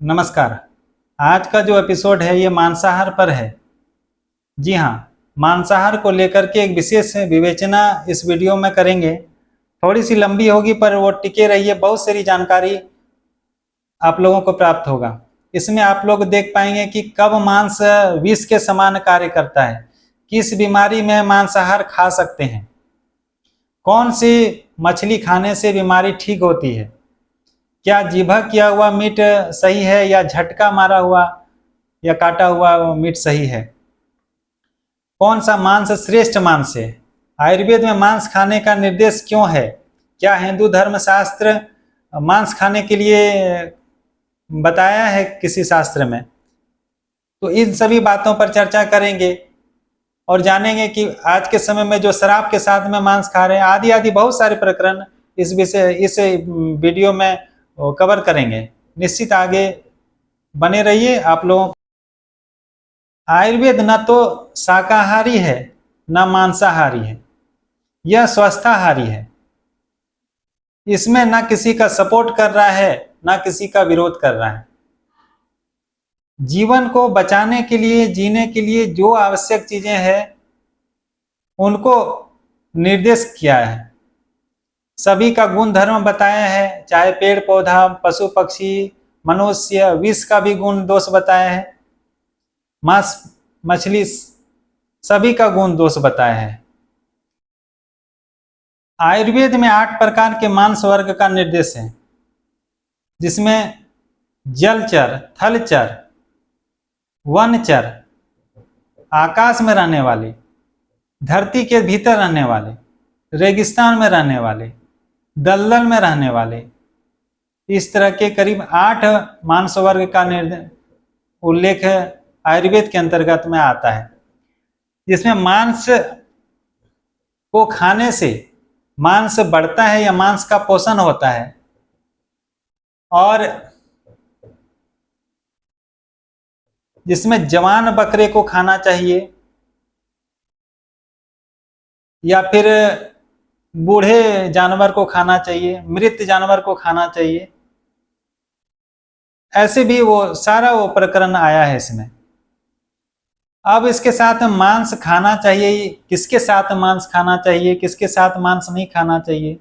नमस्कार। आज का जो एपिसोड है ये मांसाहार पर है। जी हाँ, मांसाहार को लेकर के एक विशेष विवेचना इस वीडियो में करेंगे। थोड़ी सी लंबी होगी पर वो टिके रहिए, बहुत सारी जानकारी आप लोगों को प्राप्त होगा। इसमें आप लोग देख पाएंगे कि कब मांस विष के समान कार्य करता है, किस बीमारी में मांसाहार खा सकते हैं, कौन सी मछली खाने से बीमारी ठीक होती है, क्या जीभा किया हुआ मीट सही है या झटका मारा हुआ या काटा हुआ मीट सही है, कौन सा मांस श्रेष्ठ मांस है, आयुर्वेद में मांस खाने का निर्देश क्यों है, क्या हिंदू धर्मशास्त्र मांस खाने के लिए बताया है किसी शास्त्र में। तो इन सभी बातों पर चर्चा करेंगे और जानेंगे कि आज के समय में जो शराब के साथ में मांस खा रहे हैं, आदि आदि बहुत सारे प्रकरण इस वीडियो में कवर करेंगे। निश्चित आगे बने रहिए। आप लोगों, आयुर्वेद न तो शाकाहारी है न मांसाहारी है, यह स्वस्थाहारी है। इसमें न किसी का सपोर्ट कर रहा है न किसी का विरोध कर रहा है। जीवन को बचाने के लिए, जीने के लिए जो आवश्यक चीजें हैं उनको निर्देश किया है। सभी का गुण धर्म बताया है, चाहे पेड़ पौधा, पशु पक्षी, मनुष्य, विष का भी गुण दोष बताया है, मांस मछली सभी का गुण दोष बताया है। आयुर्वेद में 8 प्रकार के मांस वर्ग का निर्देश है, जिसमें जलचर, थलचर, वनचर, आकाश में रहने वाले, धरती के भीतर रहने वाले, रेगिस्तान में रहने वाले, दलदल में रहने वाले, इस तरह के करीब 8 मांस वर्ग का उल्लेख आयुर्वेद के अंतर्गत में आता है, जिसमें मांस को खाने से मांस बढ़ता है या मांस का पोषण होता है, और जिसमें जवान बकरे को खाना चाहिए या फिर बूढ़े जानवर को खाना चाहिए, मृत जानवर को खाना चाहिए, ऐसे भी वो सारा वो प्रकरण आया है इसमें। अब इसके साथ मांस खाना चाहिए, किसके साथ मांस खाना चाहिए, किसके साथ मांस नहीं खाना चाहिए,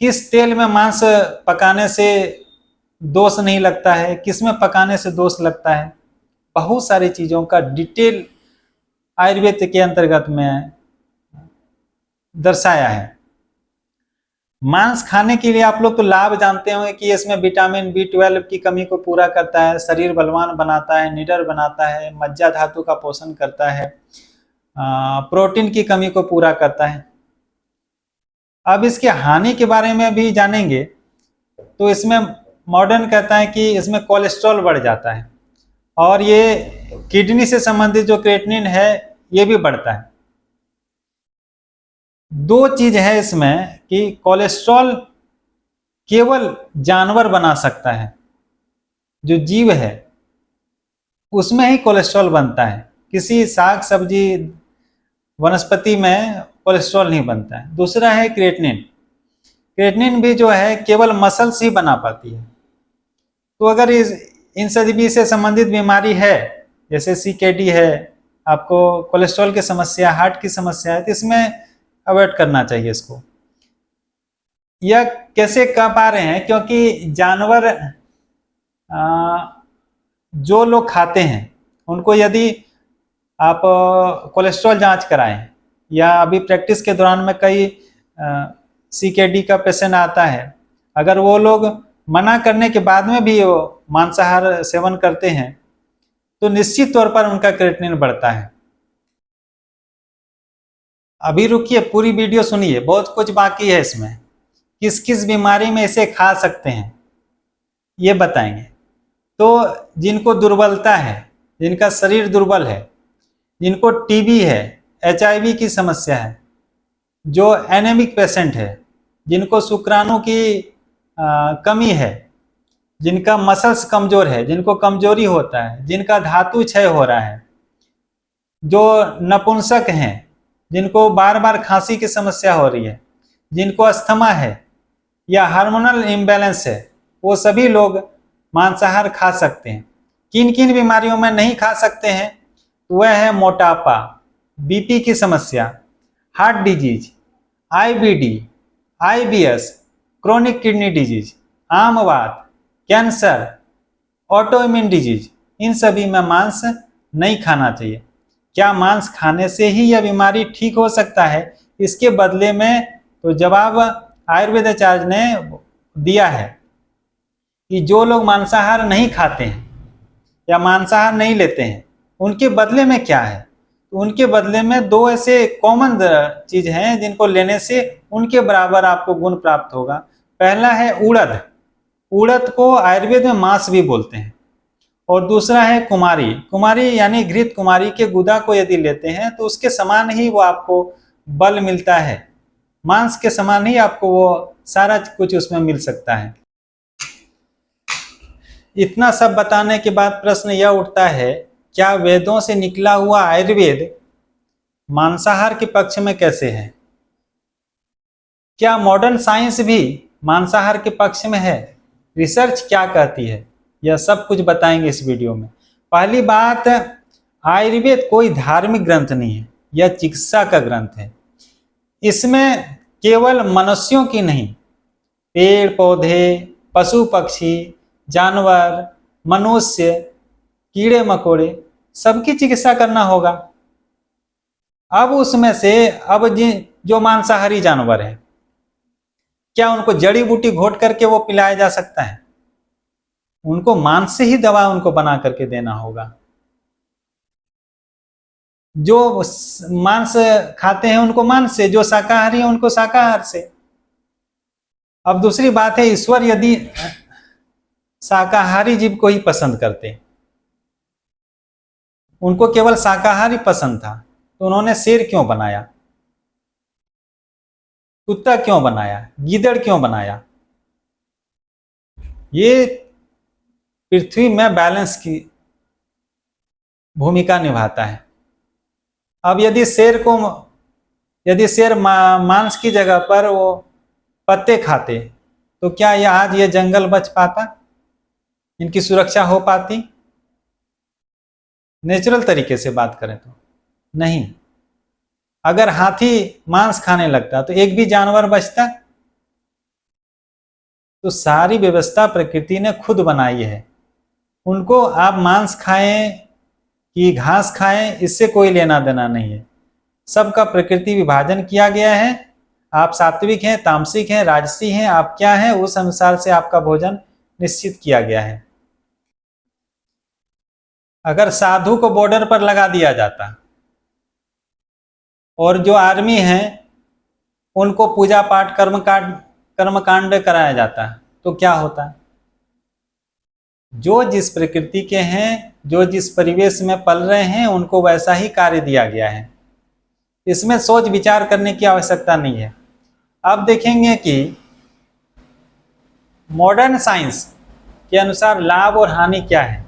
किस तेल में मांस पकाने से दोष नहीं लगता है, किस में पकाने से दोष लगता है, बहुत सारी चीजों का डिटेल आयुर्वेद के अंतर्गत में दर्शाया है। मांस खाने के लिए आप लोग तो लाभ जानते होंगे कि इसमें विटामिन B12 की कमी को पूरा करता है, शरीर बलवान बनाता है, निडर बनाता है, मज्जा धातु का पोषण करता है, प्रोटीन की कमी को पूरा करता है। अब इसके हानि के बारे में भी जानेंगे। तो इसमें मॉडर्न कहता है कि इसमें कोलेस्ट्रॉल बढ़ जाता है और ये किडनी से संबंधित जो क्रिएटिनिन है ये भी बढ़ता है। 2 चीज है इसमें कि कोलेस्ट्रॉल केवल जानवर बना सकता है, जो जीव है उसमें ही कोलेस्ट्रॉल बनता है, किसी साग सब्जी वनस्पति में कोलेस्ट्रॉल नहीं बनता है। दूसरा है क्रिएटिनिन। क्रिएटिनिन भी जो है केवल मसल्स ही बना पाती है। तो अगर इन सभी से संबंधित बीमारी है, जैसे CKD है, आपको कोलेस्ट्रॉल की समस्या, हार्ट की समस्या है, तो इसमें अवॉइड करना चाहिए इसको। यह कैसे कर पा रहे हैं, क्योंकि जानवर जो लोग खाते हैं उनको यदि आप कोलेस्ट्रॉल जांच कराएं, या अभी प्रैक्टिस के दौरान में कई CKD का पेशेंट आता है, अगर वो लोग मना करने के बाद में भी वो मांसाहार सेवन करते हैं तो निश्चित तौर पर उनका क्रिएटिनिन बढ़ता है। अभी रुकिए, पूरी वीडियो सुनिए, बहुत कुछ बाकी है इसमें। किस किस बीमारी में इसे खा सकते हैं ये बताएंगे। तो जिनको दुर्बलता है, जिनका शरीर दुर्बल है, जिनको TB है, HIV की समस्या है, जो एनेमिक पेशेंट है, जिनको शुक्राणु की कमी है, जिनका मसल्स कमजोर है, जिनको कमजोरी होता है, जिनका धातु क्षय हो रहा है, जो नपुंसक हैं, जिनको बार बार खांसी की समस्या हो रही है, जिनको अस्थमा है या हार्मोनल इम्बैलेंस है, वो सभी लोग मांसाहार खा सकते हैं। किन किन बीमारियों में नहीं खा सकते हैं? वह है मोटापा, बीपी की समस्या, heart disease, IBD, IBS, chronic kidney disease, आमवात, कैंसर, ऑटोइम्यून डिजीज। इन सभी में मांस नहीं खाना चाहिए। क्या मांस खाने से ही यह बीमारी ठीक हो सकता है? इसके बदले में तो जवाब आयुर्वेदाचार्य ने दिया है कि जो लोग मांसाहार नहीं खाते हैं या मांसाहार नहीं लेते हैं, उनके बदले में क्या है? तो उनके बदले में दो ऐसे कॉमन चीज हैं जिनको लेने से उनके बराबर आपको गुण प्राप्त होगा। पहला है उड़द। उड़द को आयुर्वेद में मांस भी बोलते हैं। और दूसरा है कुमारी। कुमारी यानी घृत कुमारी के गुदा को यदि लेते हैं तो उसके समान ही वो आपको बल मिलता है, मांस के समान ही आपको वो सारा कुछ उसमें मिल सकता है। इतना सब बताने के बाद प्रश्न यह उठता है, क्या वेदों से निकला हुआ आयुर्वेद मांसाहार के पक्ष में कैसे है? क्या मॉडर्न साइंस भी मांसाहार के पक्ष में है? रिसर्च क्या कहती है? यह सब कुछ बताएंगे इस वीडियो में। पहली बात, आयुर्वेद कोई धार्मिक ग्रंथ नहीं है, यह चिकित्सा का ग्रंथ है। इसमें केवल मनुष्यों की नहीं, पेड़ पौधे, पशु पक्षी, जानवर, मनुष्य, कीड़े मकोड़े, सबकी चिकित्सा करना होगा। अब उसमें से जो मांसाहारी जानवर है, क्या उनको जड़ी बूटी घोट करके वो पिलाया जा सकता है? उनको मांस से ही दवा उनको बना करके देना होगा। जो मांस खाते हैं उनको मांस से, जो शाकाहारी है उनको शाकाहार से। अब दूसरी बात है, ईश्वर यदि शाकाहारी जीव को ही पसंद करते, उनको केवल शाकाहारी पसंद था, तो उन्होंने शेर क्यों बनाया, कुत्ता क्यों बनाया, गीदड़ क्यों बनाया? ये पृथ्वी में बैलेंस की भूमिका निभाता है। अब यदि शेर मांस की जगह पर वो पत्ते खाते, तो क्या ये आज ये जंगल बच पाता? इनकी सुरक्षा हो पाती? नेचुरल तरीके से बात करें तो नहीं। अगर हाथी मांस खाने लगता तो एक भी जानवर बचता? तो सारी व्यवस्था प्रकृति ने खुद बनाई है। उनको आप मांस खाएं कि घास खाएं, इससे कोई लेना देना नहीं है। सबका प्रकृति विभाजन किया गया है। आप सात्विक हैं, तामसिक हैं, राजसी हैं, आप क्या हैं, उस अनुसार से आपका भोजन निश्चित किया गया है। अगर साधु को बॉर्डर पर लगा दिया जाता और जो आर्मी है उनको पूजा पाठ कर्मकांड कराया जाता, तो क्या होता? जो जिस प्रकृति के हैं, जो जिस परिवेश में पल रहे हैं, उनको वैसा ही कार्य दिया गया है। इसमें सोच विचार करने की आवश्यकता नहीं है। अब देखेंगे कि मॉडर्न साइंस के अनुसार लाभ और हानि क्या है।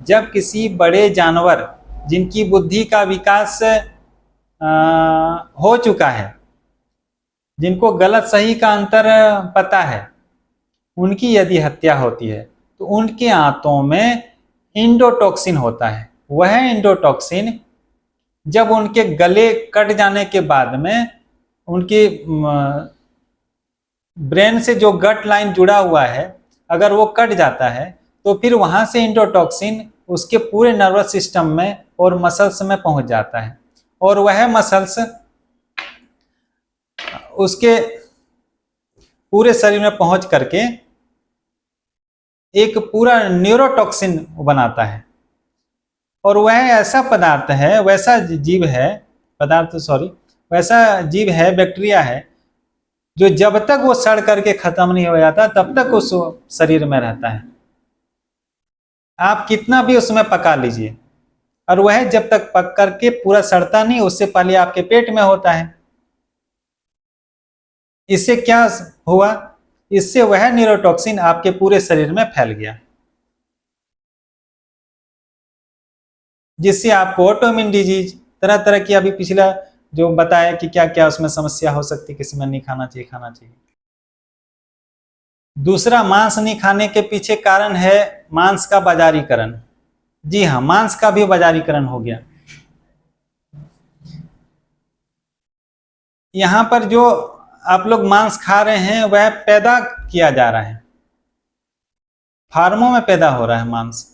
जब किसी बड़े जानवर जिनकी बुद्धि का विकास हो चुका है, जिनको गलत सही का अंतर पता है, उनकी यदि हत्या होती है तो उनके आंतों में इंडोटॉक्सिन होता है। वह इंडोटॉक्सिन जब उनके गले कट जाने के बाद में उनकी ब्रेन से जो गट लाइन जुड़ा हुआ है, अगर वो कट जाता है तो फिर वहां से इंडोटॉक्सिन उसके पूरे नर्वस सिस्टम में और मसल्स में पहुंच जाता है, और वह मसल्स उसके पूरे शरीर में पहुंच करके एक पूरा न्यूरोटॉक्सिन बनाता है। और वह ऐसा पदार्थ है, वैसा जीव है, बैक्टीरिया है, जो जब तक वो सड़ करके खत्म नहीं हो जाता तब तक उस शरीर में रहता है। आप कितना भी उसमें पका लीजिए, और वह जब तक पक करके पूरा सड़ता नहीं, उससे पहले आपके पेट में होता है। इससे क्या हुआ? इससे वह न्यूरोटॉक्सिन आपके पूरे शरीर में फैल गया, जिससे आपको ऑटोइम्यून डिजीज, तरह तरह की, अभी पिछला जो बताया कि क्या क्या उसमें समस्या हो सकती, किसी में नहीं खाना चाहिए, खाना चाहिए। दूसरा, मांस नहीं खाने के पीछे कारण है मांस का बाजारीकरण। जी हाँ, मांस का भी बाजारीकरण हो गया। यहाँ पर जो आप लोग मांस खा रहे हैं वह पैदा किया जा रहा है, फार्मों में पैदा हो रहा है मांस।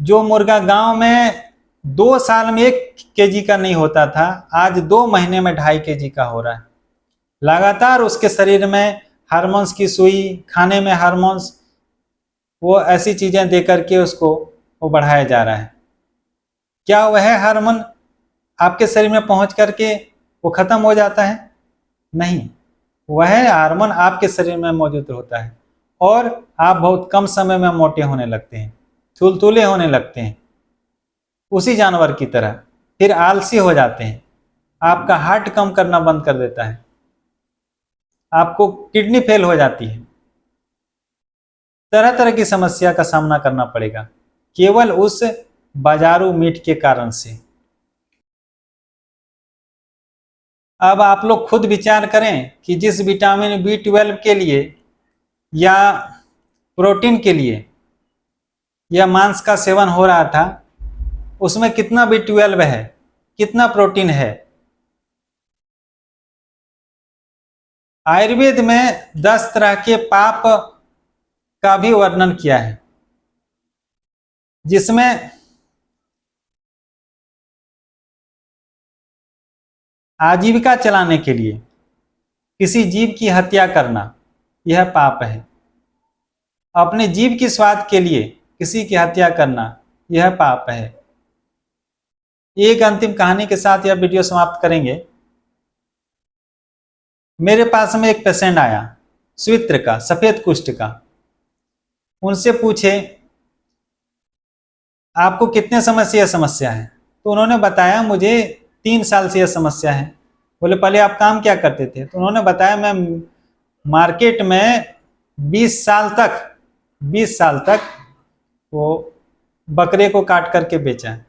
जो मुर्गा गांव में 2 साल में 1 केजी का नहीं होता था, आज 2 महीने में 2.5 केजी का हो रहा है। लगातार उसके शरीर में हार्मोन्स की सुई, खाने में हार्मोन्स, वो ऐसी चीजें दे करके उसको वो बढ़ाया जा रहा है। क्या वह हार्मोन आपके शरीर में पहुंच करके वो खत्म हो जाता है? नहीं, वह हार्मोन आपके शरीर में मौजूद होता है और आप बहुत कम समय में मोटे होने लगते हैं, तुलतुले होने लगते हैं, उसी जानवर की तरह। फिर आलसी हो जाते हैं, आपका हार्ट कम करना बंद कर देता है, आपको किडनी फेल हो जाती है, तरह तरह की समस्या का सामना करना पड़ेगा केवल उस बाजारू मीट के कारण से। अब आप लोग खुद विचार करें कि जिस विटामिन B12 के लिए या प्रोटीन के लिए यह मांस का सेवन हो रहा था, उसमें कितना B12 है, कितना प्रोटीन है। आयुर्वेद में 10 तरह के पाप का भी वर्णन किया है, जिसमें आजीविका चलाने के लिए किसी जीव की हत्या करना यह पाप है। अपने जीव की स्वाद के लिए किसी की हत्या करना यह पाप है। एक अंतिम कहानी के साथ यह वीडियो समाप्त करेंगे। मेरे पास में एक पेशेंट आया, स्वित्र का, सफेद कुष्ठ का। उनसे पूछे आपको कितने समय से यह समस्या है? तो उन्होंने बताया मुझे 3 साल से यह समस्या है। बोले पहले आप काम क्या करते थे? तो उन्होंने बताया मैं मार्केट में 20 साल तक वो बकरे को काट करके बेचा है।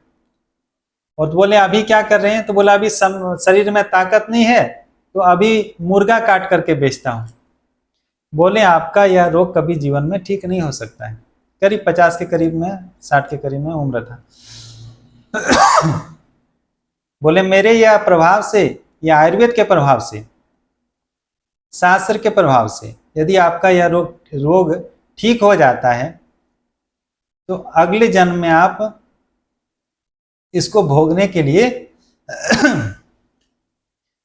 और बोले अभी क्या कर रहे हैं? तो बोला अभी शरीर में ताकत नहीं है तो अभी मुर्गा काट करके बेचता हूँ। बोले आपका यह रोग कभी जीवन में ठीक नहीं हो सकता है। करीब 50 के करीब में, 60 के करीब में उम्र था। बोले मेरे यह प्रभाव से, या आयुर्वेद के प्रभाव से, शास्त्र के प्रभाव से यदि आपका यह रोग ठीक हो जाता है तो अगले जन्म में आप इसको भोगने के लिए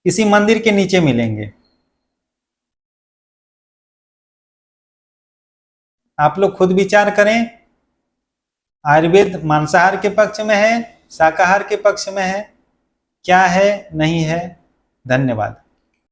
किसी मंदिर के नीचे मिलेंगे। आप लोग खुद विचार करें, आयुर्वेद मांसाहार के पक्ष में है, शाकाहार के पक्ष में है, क्या है, नहीं है। धन्यवाद।